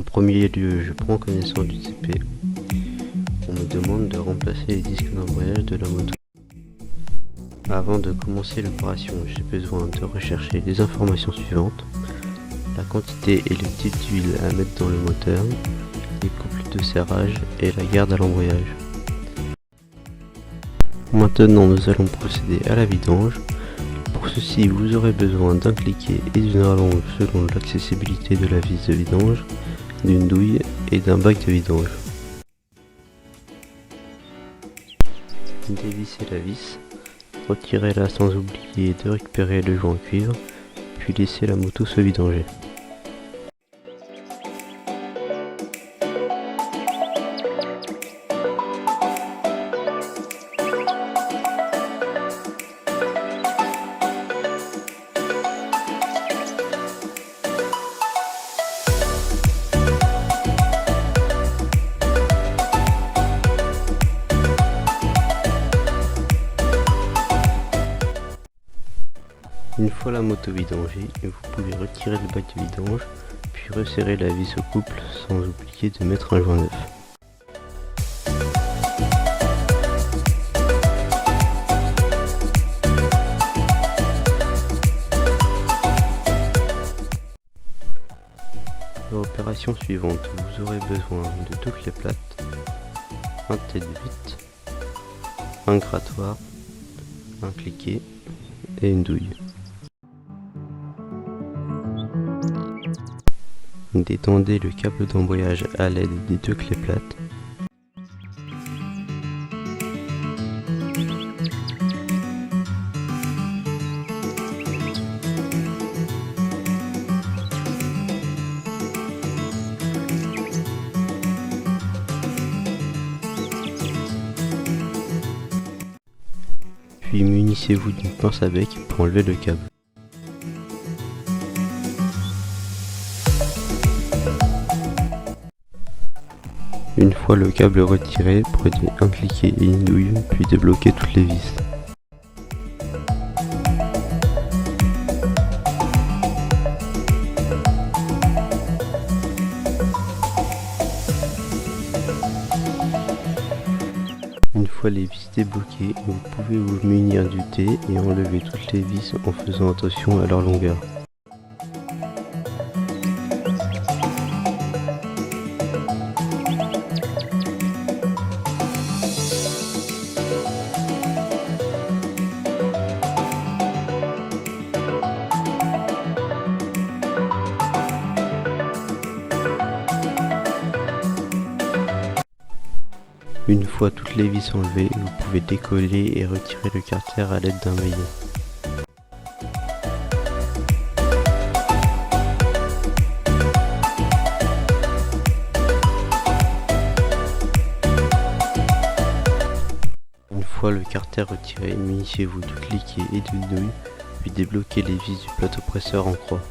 En premier lieu, je prends connaissance du CP. On me demande de remplacer les disques d'embrayage de la moto. Avant de commencer l'opération, j'ai besoin de rechercher les informations suivantes: la quantité et le type d'huile à mettre dans le moteur, les couples de serrage et la garde à l'embrayage. Maintenant, nous allons procéder à la vidange. Pour ceci, vous aurez besoin d'un cliquet et d'une rallonge selon l'accessibilité de la vis de vidange, d'une douille et d'un bac de vidange. Dévissez la vis, retirez-la sans oublier de récupérer le joint cuivre, puis laissez la moto se vidanger. Une fois la moto vidangée, vous pouvez retirer le bac de vidange, puis resserrer la vis au couple sans oublier de mettre un joint neuf. L'opération suivante, vous aurez besoin de 2 clés plates, un tête-vite, un grattoir, un cliquet et une douille. Détendez le câble d'embrayage à l'aide des 2 clés plates. Puis munissez-vous d'une pince à bec pour enlever le câble. Une fois le câble retiré, prenez un cliquet et une douille, puis débloquez toutes les vis. Une fois les vis débloquées, vous pouvez vous munir du thé et enlever toutes les vis en faisant attention à leur longueur. Une fois toutes les vis enlevées, vous pouvez décoller et retirer le carter à l'aide d'un maillet. Une fois le carter retiré, munissez-vous du cliquet et d'une douille, puis débloquez les vis du plateau presseur en croix.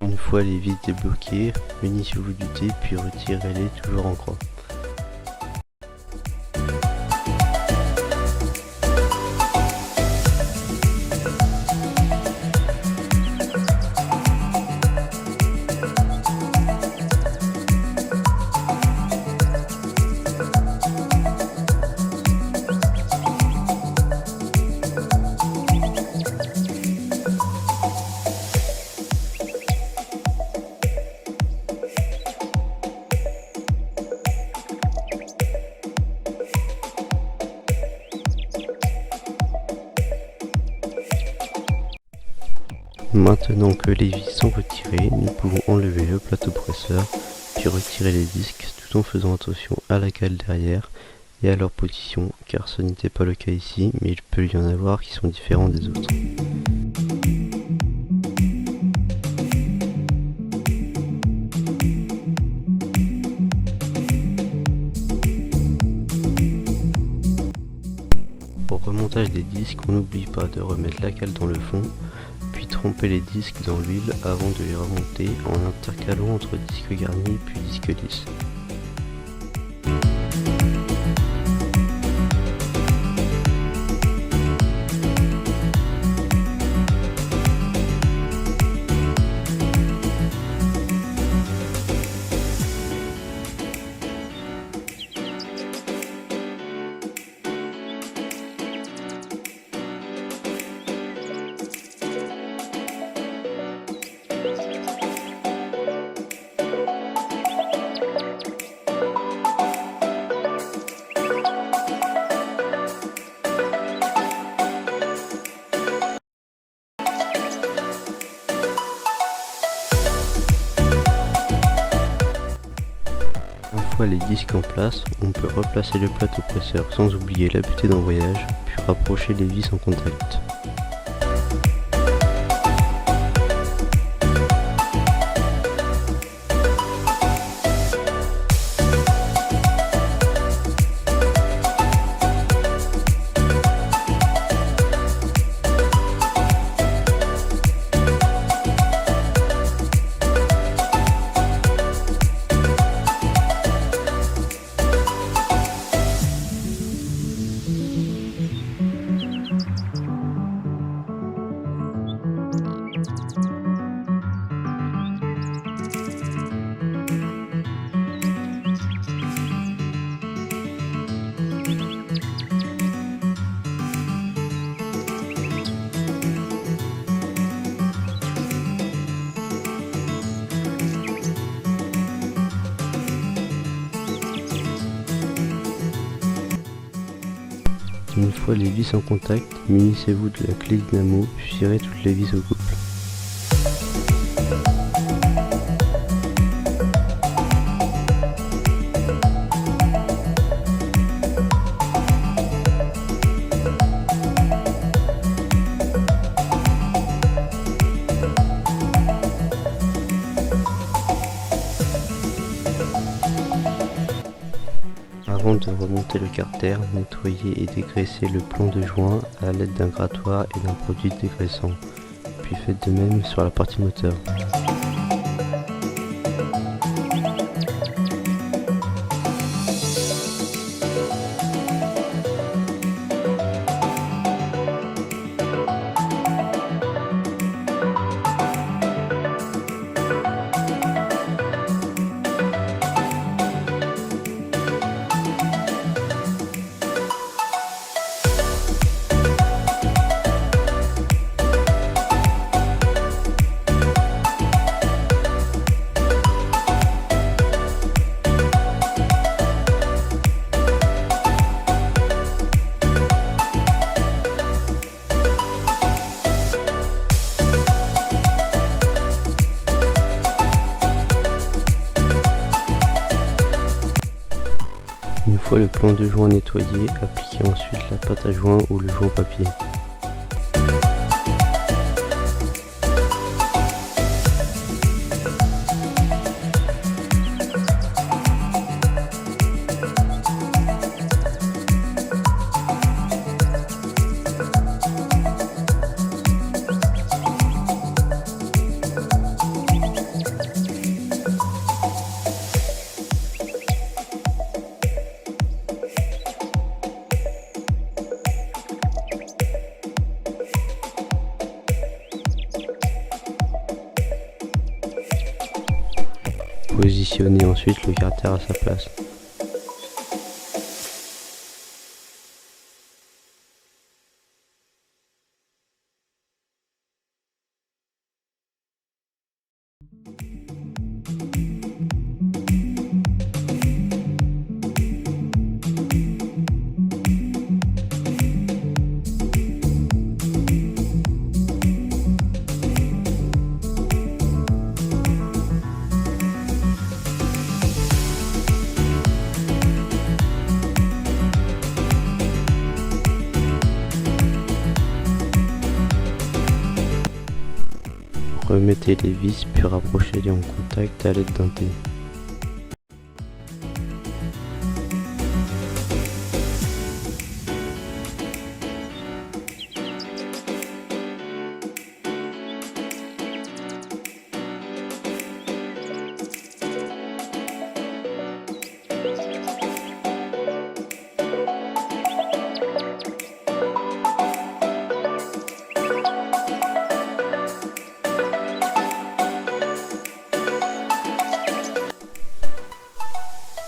Une fois les vis débloquées, munissez-vous du thé puis retirez-les toujours en croix. Maintenant que les vis sont retirées, nous pouvons enlever le plateau presseur, puis retirer les disques tout en faisant attention à la cale derrière et à leur position, car ce n'était pas le cas ici, mais il peut y en avoir qui sont différents des autres. Pour remontage des disques, on n'oublie pas de remettre la cale dans le fond, puis tremper les disques dans l'huile avant de les remonter en intercalant entre disques garnis puis disques lisses. fois les disques en place, on peut replacer le plateau presseur sans oublier la butée d'embrayage, puis rapprocher les vis en contact. Une fois les vis en contact, munissez-vous de la clé dynamo puis tirez toutes les vis au couple. Avant de remonter le carter, nettoyez et dégraissez le plan de joint à l'aide d'un grattoir et d'un produit dégraissant, puis faites de même sur la partie moteur. Une fois le plan de joint nettoyé, appliquez ensuite la pâte à joint ou le joint papier. Positionnez ensuite le carter à sa place. Remettez les vis puis rapprochez-les en contact à l'aide d'un T.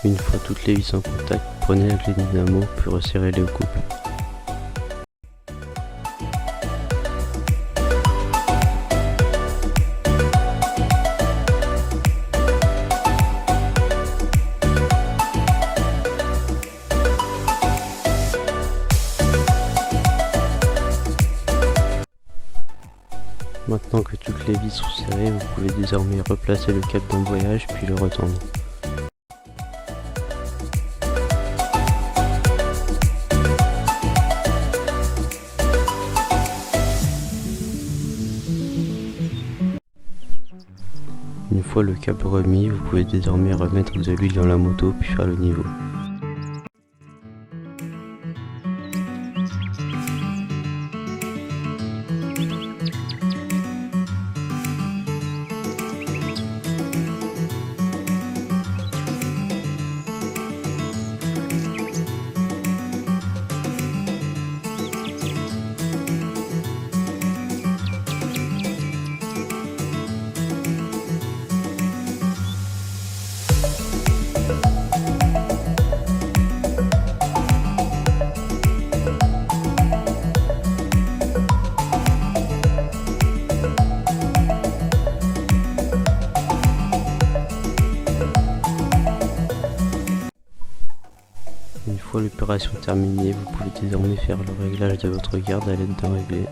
Une fois toutes les vis en contact, prenez la clé dynamo puis resserrez-les au couple. Maintenant que toutes les vis sont serrées, vous pouvez désormais replacer le câble d'embrayage puis le retendre. fois le câble remis, vous pouvez désormais remettre de l'huile dans la moto puis faire le niveau. Une fois l'opération terminée, vous pouvez désormais faire le réglage de votre garde à l'aide d'un réglé.